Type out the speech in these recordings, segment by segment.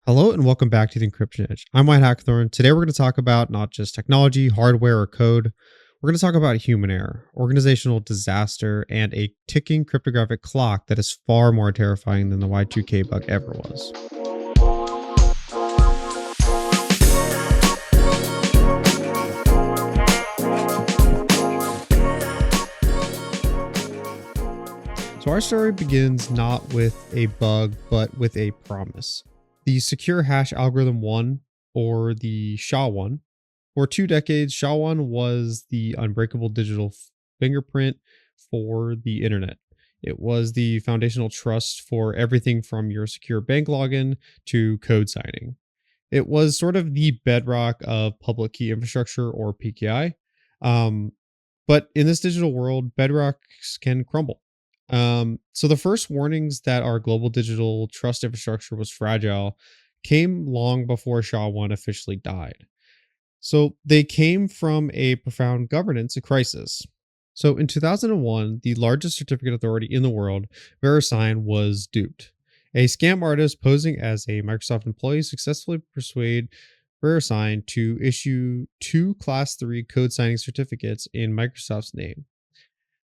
Hello and welcome back to the Encryption Edge. I'm White Hackthorn. Today we're going to talk about not just technology, hardware, or code. We're going to talk about human error, organizational disaster, and a ticking cryptographic clock that is far more terrifying than the Y2K bug ever was. So our story begins not with a bug, but with a promise. The secure hash algorithm 1, or the SHA-1. For 2 decades, SHA-1 was the unbreakable digital fingerprint for the internet. It was the foundational trust for everything from your secure bank login to code signing. It was sort of the bedrock of public key infrastructure, or PKI. Um, but in this digital world, bedrocks can crumble. So the first warnings that our global digital trust infrastructure was fragile came long before SHA-1 officially died. So they came from a profound governance crisis. So in 2001, the largest certificate authority in the world, VeriSign, was duped. A scam artist posing as a Microsoft employee successfully persuaded VeriSign to issue two Class 3 code signing certificates in Microsoft's name.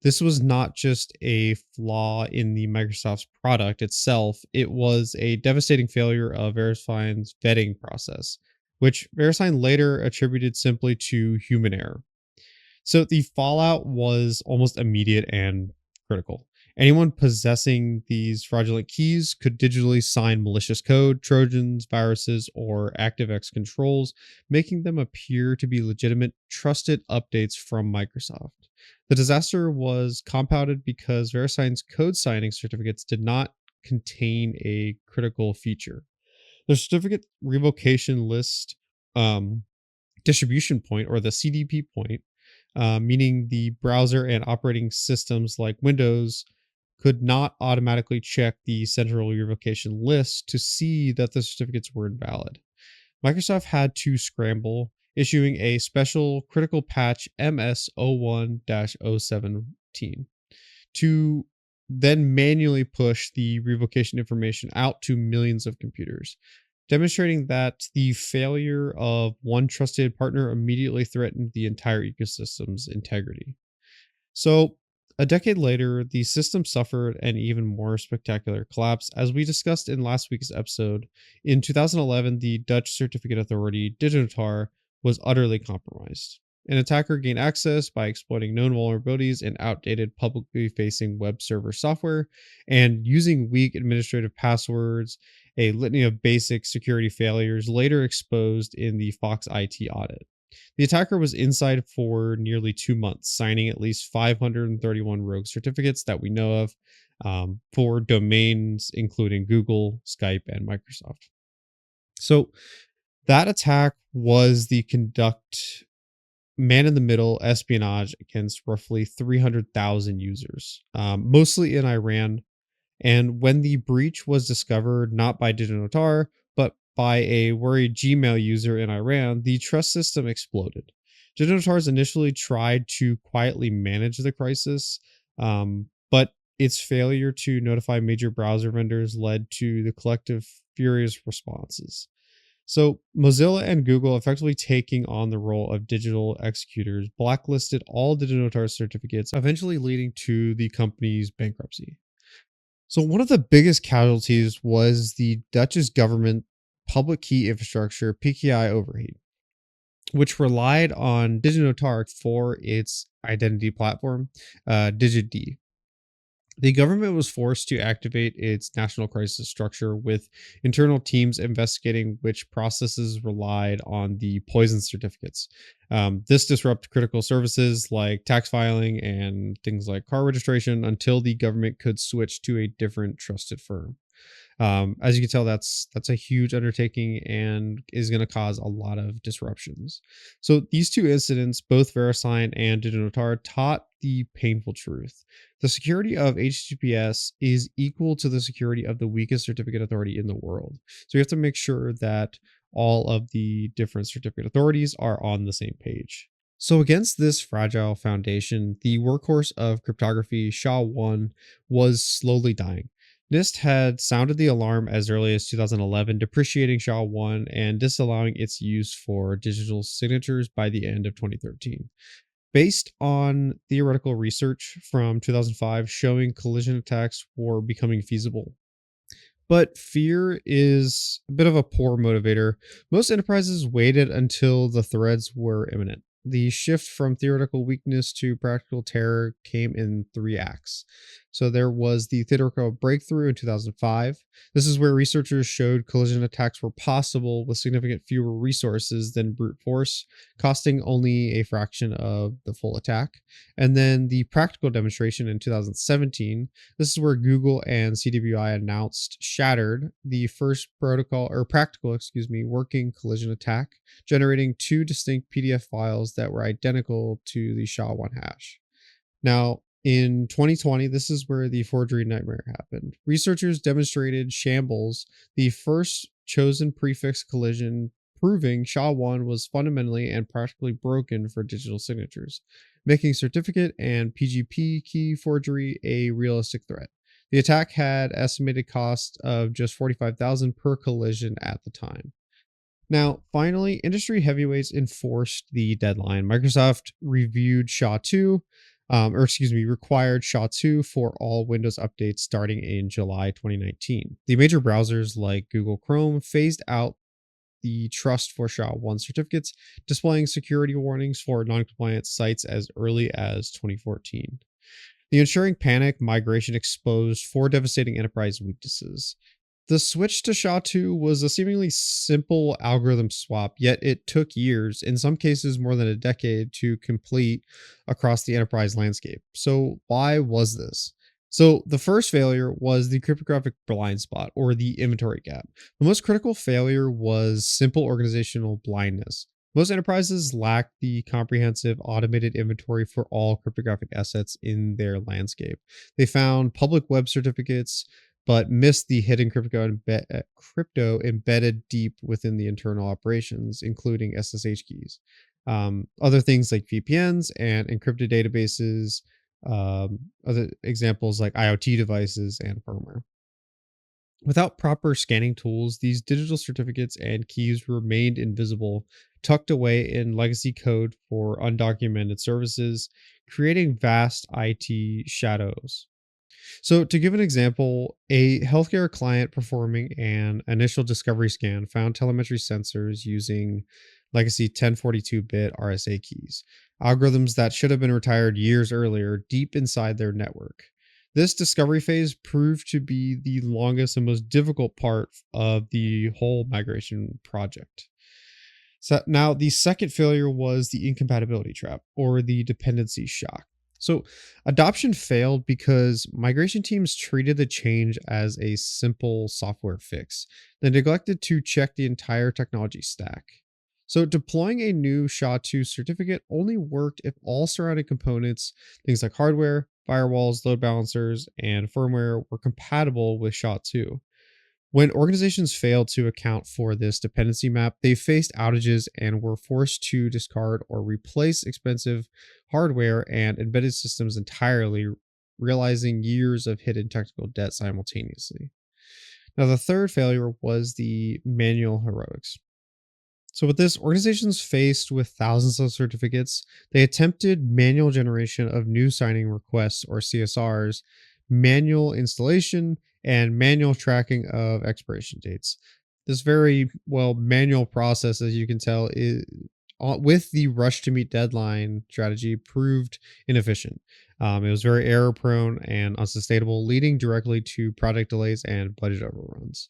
This was not just a flaw in the Microsoft's product itself, it was a devastating failure of VeriSign's vetting process, which VeriSign later attributed simply to human error. So the fallout was almost immediate and critical. Anyone possessing these fraudulent keys could digitally sign malicious code, Trojans, viruses, or ActiveX controls, making them appear to be legitimate, trusted updates from Microsoft. The disaster was compounded because VeriSign's code signing certificates did not contain a critical feature. The certificate revocation list um, distribution point, or the CDP point, meaning the browser and operating systems like Windows could not automatically check the central revocation list to see that the certificates were invalid. Microsoft had to scramble, issuing a special critical patch MS01-017 to then manually push the revocation information out to millions of computers, demonstrating that the failure of one trusted partner immediately threatened the entire ecosystem's integrity. So, a decade later, the system suffered an even more spectacular collapse. As we discussed in last week's episode, in 2011, the Dutch certificate authority Diginotar was utterly compromised. An attacker gained access by exploiting known vulnerabilities in outdated publicly facing web server software and using weak administrative passwords, a litany of basic security failures later exposed in the Fox IT audit. The attacker was inside for nearly 2 months, signing at least 531 rogue certificates that we know of, for domains including Google, Skype, and Microsoft. So that attack was the conduct man in the middle espionage against roughly 300,000 users, mostly in Iran. And when the breach was discovered not by Diginotar, but by a worried Gmail user in Iran, the trust system exploded. Diginotar's initially tried to quietly manage the crisis, but its failure to notify major browser vendors led to the collective furious responses. So, Mozilla and Google, effectively taking on the role of digital executors, blacklisted all Diginotar certificates, eventually leading to the company's bankruptcy. So, one of the biggest casualties was the Dutch's government public key infrastructure PKI overheat, which relied on Diginotar for its identity platform, DigitD. The government was forced to activate its national crisis structure, with internal teams investigating which processes relied on the poison certificates. This disrupted critical services like tax filing and things like car registration until the government could switch to a different trusted firm. As you can tell, that's a huge undertaking and is going to cause a lot of disruptions. So these two incidents, both VeriSign and Diginotar, taught the painful truth. The security of HTTPS is equal to the security of the weakest certificate authority in the world. So you have to make sure that all of the different certificate authorities are on the same page. So against this fragile foundation, the workhorse of cryptography, SHA-1, was slowly dying. NIST had sounded the alarm as early as 2011, depreciating SHA-1 and disallowing its use for digital signatures by the end of 2013. Based on theoretical research from 2005 showing collision attacks were becoming feasible. But fear is a bit of a poor motivator. Most enterprises waited until the threats were imminent. The shift from theoretical weakness to practical terror came in three acts. So there was the theoretical breakthrough in 2005. This is where researchers showed collision attacks were possible with significant fewer resources than brute force, costing only a fraction of the full attack. And then the practical demonstration in 2017. This is where Google and CWI announced Shattered, the first protocol or practical, working collision attack, generating two distinct PDF files that were identical to the SHA-1 hash. Now, in 2020, this is where the forgery nightmare happened. Researchers demonstrated shambles, the first chosen prefix collision, proving SHA-1 was fundamentally and practically broken for digital signatures, making certificate and PGP key forgery a realistic threat. The attack had estimated cost of just 45,000 per collision at the time. Now, finally, industry heavyweights enforced the deadline. Microsoft reviewed SHA-2, required SHA-2 for all Windows updates starting in July 2019. The major browsers like Google Chrome phased out the trust for SHA-1 certificates, displaying security warnings for non-compliant sites as early as 2014. The ensuing panic migration exposed four devastating enterprise weaknesses. The switch to SHA-2 was a seemingly simple algorithm swap, yet it took years, in some cases more than a decade, to complete across the enterprise landscape. So, why was this? So, the first failure was the cryptographic blind spot or the inventory gap. The most critical failure was simple organizational blindness. Most enterprises lack the comprehensive automated inventory for all cryptographic assets in their landscape. They found public web certificates, but missed the hidden crypto embedded deep within the internal operations, including SSH keys. Other things like VPNs and encrypted databases, other examples like IoT devices and firmware. Without proper scanning tools, these digital certificates and keys remained invisible, tucked away in legacy code for undocumented services, creating vast IT shadows. So, to give an example, a healthcare client performing an initial discovery scan found telemetry sensors using legacy 1042-bit RSA keys, algorithms that should have been retired years earlier deep inside their network. This discovery phase proved to be the longest and most difficult part of the whole migration project. So now the second failure was the incompatibility trap or the dependency shock. So adoption failed because migration teams treated the change as a simple software fix. They neglected to check the entire technology stack. So deploying a new SHA-2 certificate only worked if all surrounding components, things like hardware, firewalls, load balancers, and firmware were compatible with SHA-2. When organizations failed to account for this dependency map, they faced outages and were forced to discard or replace expensive hardware and embedded systems entirely, realizing years of hidden technical debt simultaneously. Now, the third failure was the manual heroics. So, with this, organizations faced with thousands of certificates, they attempted manual generation of new signing requests or CSRs, manual installation, and manual tracking of expiration dates. This very manual process, as you can tell, is with the rush to meet deadline strategy proved inefficient. It was very error prone and unsustainable, leading directly to product delays and budget overruns.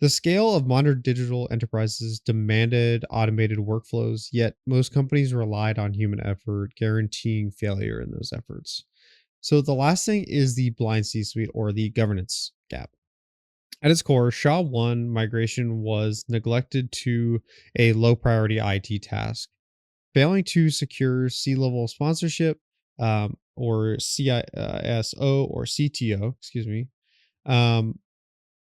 The scale of modern digital enterprises demanded automated workflows, yet most companies relied on human effort, guaranteeing failure in those efforts. So the last thing is the blind C suite or the governance gap. At its core, SHA-1 migration was neglected to a low priority IT task, failing to secure C-level sponsorship or CISO or CTO, um,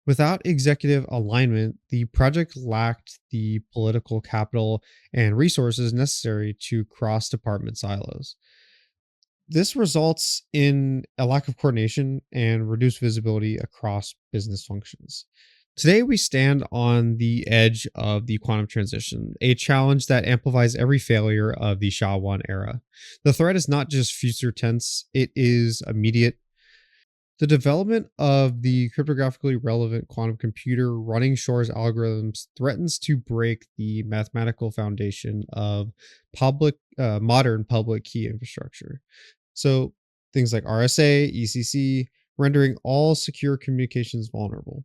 without executive alignment, the project lacked the political capital and resources necessary to cross department silos. This results in a lack of coordination and reduced visibility across business functions. Today, we stand on the edge of the quantum transition, a challenge that amplifies every failure of the SHA-1 era. The threat is not just future tense, it is immediate. The development of the cryptographically relevant quantum computer running Shor's algorithms threatens to break the mathematical foundation of modern public key infrastructure. So things like RSA, ECC, rendering all secure communications vulnerable.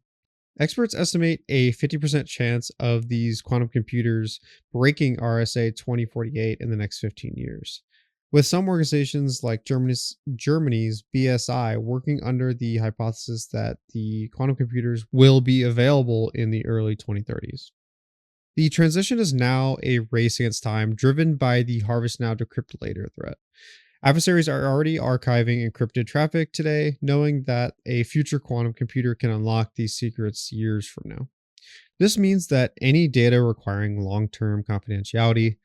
Experts estimate a 50% chance of these quantum computers breaking RSA 2048 in the next 15 years. With some organizations like Germany's BSI working under the hypothesis that the quantum computers will be available in the early 2030s. The transition is now a race against time driven by the Harvest Now Decrypt Later threat. Adversaries are already archiving encrypted traffic today, knowing that a future quantum computer can unlock these secrets years from now. This means that any data requiring long term confidentiality,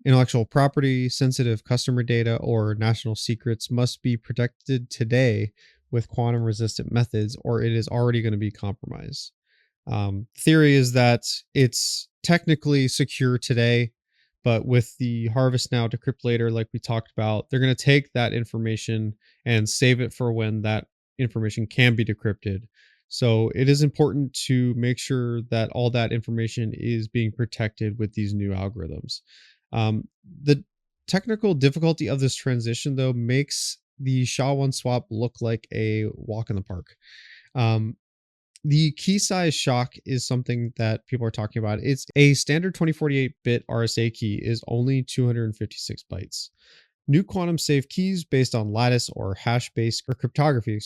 intellectual property, sensitive customer data, or national secrets must be protected today with quantum resistant methods, or it is already going to be compromised. Theory is that it's technically secure today, but with the Harvest Now Decrypt Later, like we talked about, they're going to take that information and save it for when that information can be decrypted. So it is important to make sure that all that information is being protected with these new algorithms. The technical difficulty of this transition, though, makes the SHA-1 swap look like a walk in the park. Um, the key size shock is something that people are talking about. It's a standard 2048-bit RSA key is only 256 bytes. New quantum safe keys based on lattice or hash based or cryptography,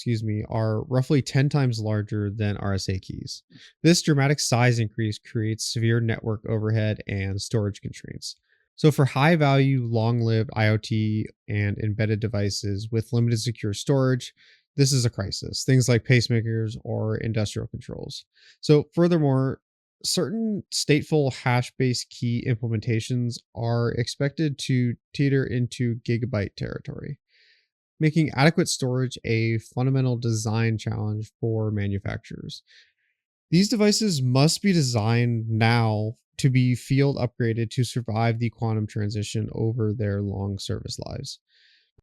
are roughly 10 times larger than RSA keys. This dramatic size increase creates severe network overhead and storage constraints. So for high value, long lived IoT and embedded devices with limited secure storage, this is a crisis. Things like pacemakers or industrial controls. So furthermore, certain stateful hash-based key implementations are expected to teeter into gigabyte territory, making adequate storage a fundamental design challenge for manufacturers. These devices must be designed now to be field upgraded to survive the quantum transition over their long service lives.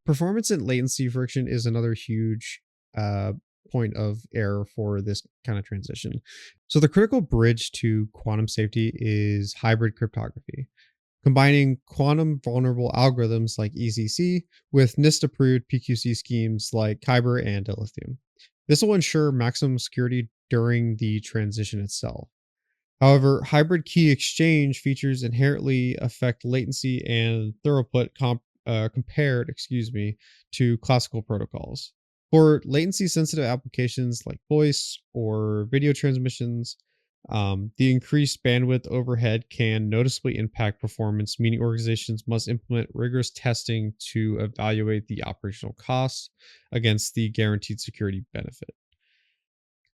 Performance and latency friction is another huge uh, point of error for this kind of transition. So, the critical bridge to quantum safety is hybrid cryptography, combining quantum vulnerable algorithms like ECC with NIST approved PQC schemes like Kyber and Dilithium. This will ensure maximum security during the transition itself. However, hybrid key exchange features inherently affect latency and throughput compared, to classical protocols. For latency sensitive applications like voice or video transmissions, the increased bandwidth overhead can noticeably impact performance, meaning organizations must implement rigorous testing to evaluate the operational costs against the guaranteed security benefit.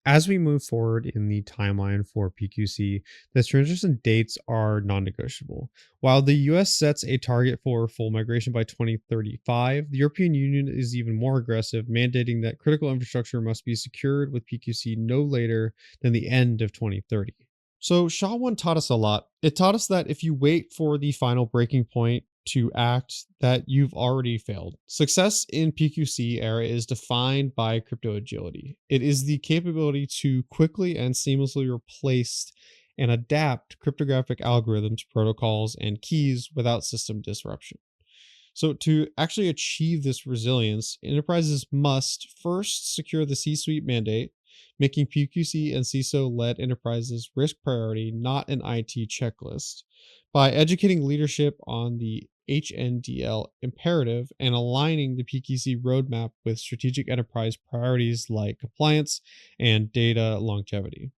As we move forward in the timeline for PQC, the transition dates are non negotiable. While the US sets a target for full migration by 2035, the European Union is even more aggressive, mandating that critical infrastructure must be secured with PQC no later than the end of 2030. So SHA-1 taught us a lot. It taught us that if you wait for the final breaking point to act, that you've already failed. Success in PQC era is defined by crypto agility. It is the capability to quickly and seamlessly replace and adapt cryptographic algorithms, protocols, and keys without system disruption. So, to actually achieve this resilience, enterprises must first secure the C suite mandate, making PQC and CISO led enterprises risk priority, not an IT checklist, by educating leadership on the HNDL imperative and aligning the PQC roadmap with strategic enterprise priorities like compliance and data longevity.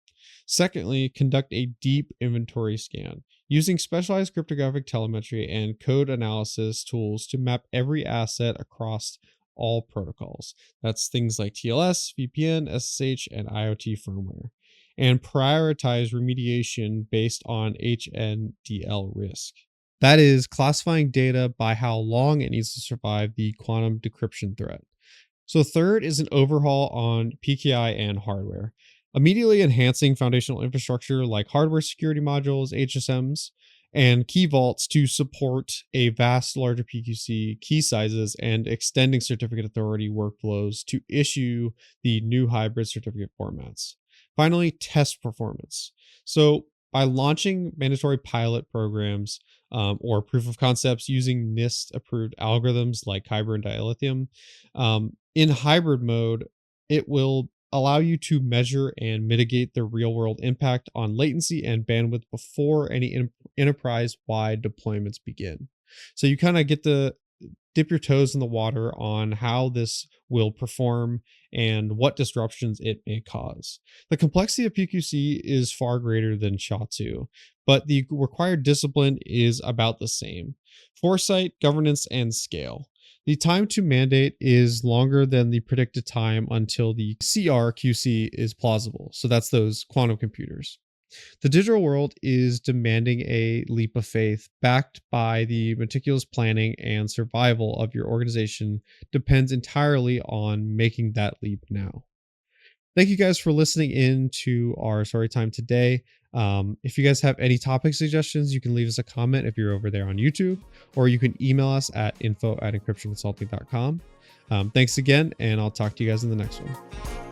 Secondly, conduct a deep inventory scan using specialized cryptographic telemetry and code analysis tools to map every asset across all protocols. That's things like TLS, VPN, SSH, and IoT firmware. And prioritize remediation based on HNDL risk. That is classifying data by how long it needs to survive the quantum decryption threat. So third is an overhaul on PKI and hardware, immediately enhancing foundational infrastructure like hardware security modules, HSMs, and key vaults to support a vast larger PQC key sizes and extending certificate authority workflows to issue the new hybrid certificate formats. Finally, test performance. So by launching mandatory pilot programs or proof of concepts using NIST approved algorithms like Kyber and dilithium, in hybrid mode, it will allow you to measure and mitigate the real world impact on latency and bandwidth before any enterprise wide deployments begin. So you kind of get to dip your toes in the water on how this will perform and what disruptions it may cause. The complexity of PQC is far greater than SHA-2, but the required discipline is about the same: foresight, governance, and scale. The time to mandate is longer than the predicted time until the CRQC is plausible. So that's those quantum computers. The digital world is demanding a leap of faith backed by the meticulous planning and survival of your organization depends entirely on making that leap now. Thank you guys for listening in to our story time today. If you guys have any topic suggestions, you can leave us a comment if you're over there on YouTube, or you can email us at info@encryptionconsulting.com. Thanks again, and I'll talk to you guys in the next one.